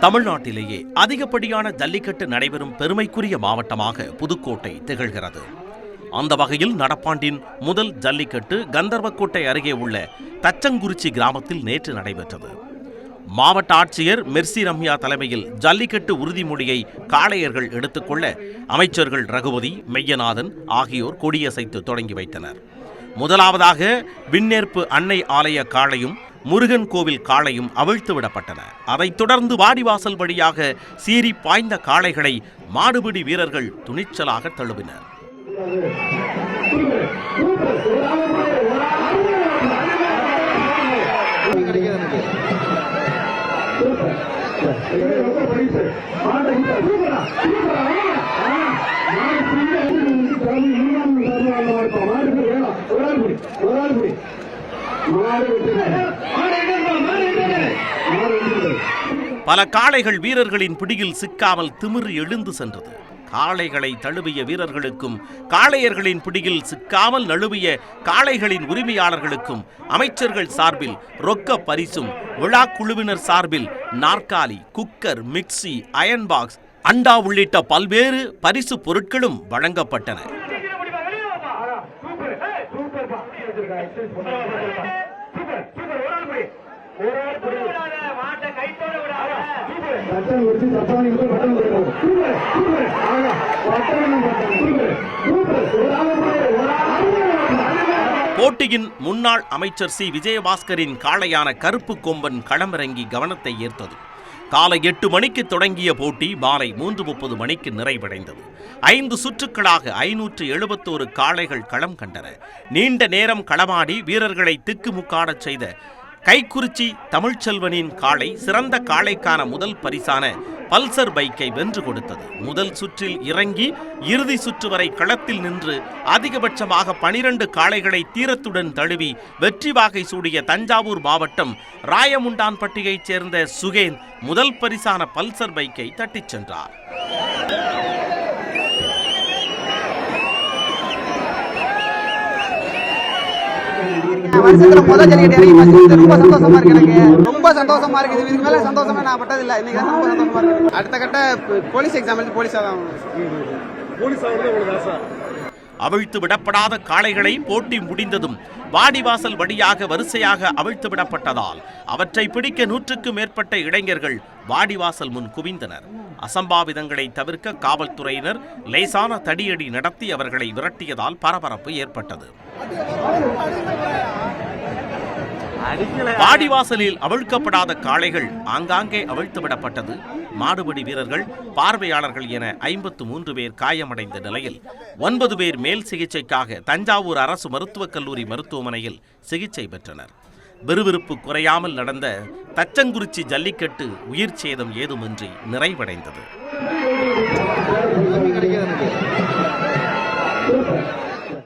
தமிழ்நாட்டிலேயே அதிகப்படியான ஜல்லிக்கட்டு நடைபெறும் பெருமைக்குரிய மாவட்டமாக புதுக்கோட்டை திகழ்கிறது. அந்த வகையில் நடப்பாண்டின் முதல் ஜல்லிக்கட்டு கந்தர்வக்கோட்டை அருகே உள்ள தச்சங்குறிச்சி கிராமத்தில் நேற்று நடைபெற்றது. மாவட்ட ஆட்சியர் மெர்சி ரம்யா தலைமையில் ஜல்லிக்கட்டு உறுதிமொழியை காளையர்கள் எடுத்துக்கொள்ள அமைச்சர்கள் ரகுபதி, மெய்யநாதன் ஆகியோர் கொடியசைத்து தொடங்கி வைத்தனர். முதலாவதாக விண்ணேற்பு அன்னை ஆலய காளையும் முருகன் கோவில் காளையும் அவிழ்த்து விடப்பட்டன. அதைத் தொடர்ந்து வாடிவாசல் வழியாக சீறி பாய்ந்த காளைகளை மாடுபிடி வீரர்கள் துணிச்சலாக தழுவினர். பல காளைகள் வீரர்களின் பிடியில் சிக்காமல் திமிரு எழுந்து சென்றது. காளைகளை தழுவிய வீரர்களுக்கும் காளையர்களின் பிடியில் சிக்காமல் நழுவிய காளைகளின் உரிமையாளர்களுக்கும் அமைச்சர்கள் சார்பில் ரொக்க பரிசும், விழா குழுவினர் சார்பில் நாற்காலி, குக்கர், மிக்சி, அயன் பாக்ஸ், அண்டா உள்ளிட்ட பல்வேறு பரிசு பொருட்களும் வழங்கப்பட்டன. போட்டியின் முன்னாள் அமைச்சர் சி விஜயபாஸ்கரின் காளையான கருப்பு கொம்பன் களமிறங்கி கவனத்தை ஈர்த்தது. காலை 8 மணிக்கு தொடங்கிய போட்டி மாலை 3:30 மணிக்கு நிறைவடைந்தது. 5 சுற்றுக்களாக 571 காளைகள் களம் கண்டன. நீண்ட நேரம் களமாடி வீரர்களை திக்குமுக்காடச் செய்த கைக்குறிச்சி தமிழ்ச்செல்வனின் காளை சிறந்த காளைக்கான முதல் பரிசான பல்சர் பைக்கை வென்று கொடுத்தது. முதல் சுற்றில் இறங்கி இறுதி சுற்று வரை களத்தில் நின்று அதிகபட்சமாக 12 காளைகளை தீரத்துடன் தழுவி வெற்றி வாகை சூடிய தஞ்சாவூர் மாவட்டம் ராயமுண்டான்பட்டியைச் சேர்ந்த சுகேன் முதல் பரிசான பல்சர் பைக்கை தட்டிச் சென்றார். வருஷத்துல முதல் ஜல்லிக்கட்டு இறங்கி ரொம்ப சந்தோஷமா இருக்கு. எனக்கு ரொம்ப சந்தோஷமா இருக்குது. இதுக்கு மேல சந்தோஷமா நான் பட்டது இல்லை. இன்னைக்கு ரொம்ப சந்தோஷமா இருக்கு. அடுத்த கட்ட போலீஸ் எக்ஸாம் எழுதி போலீஸா தான். அவிழ்த்து விடப்படாத காளைகளை போட்டி முடிந்ததும் வாடிவாசல் வழியாக வரிசையாக அவிழ்த்து விடப்பட்டதால் அவற்றை பிடிக்க 100க்கும் மேற்பட்ட இளைஞர்கள் வாடிவாசல் முன் குவிந்தனர். அசம்பாவிதங்களை தவிர்க்க காவல்துறையினர் லேசான தடியடி நடத்தி அவர்களை விரட்டியதால் பரபரப்பு ஏற்பட்டது. வாடிவாசலில் அவிழ்க்கப்படாத காளைகள் ஆங்காங்கே அவிழ்த்து விடப்பட்டது. மாடுபிடி வீரர்கள், பார்வையாளர்கள் என 53 பேர் காயமடைந்த நிலையில் 9 பேர் மேல் சிகிச்சைக்காக தஞ்சாவூர் அரசு மருத்துவக் கல்லூரி மருத்துவமனையில் சிகிச்சை பெற்றனர். விறுவிறுப்பு குறையாமல் நடந்த தச்சங்குறிச்சி ஜல்லிக்கட்டு உயிர் சேதம் ஏதுமின்றி நிறைவடைந்தது.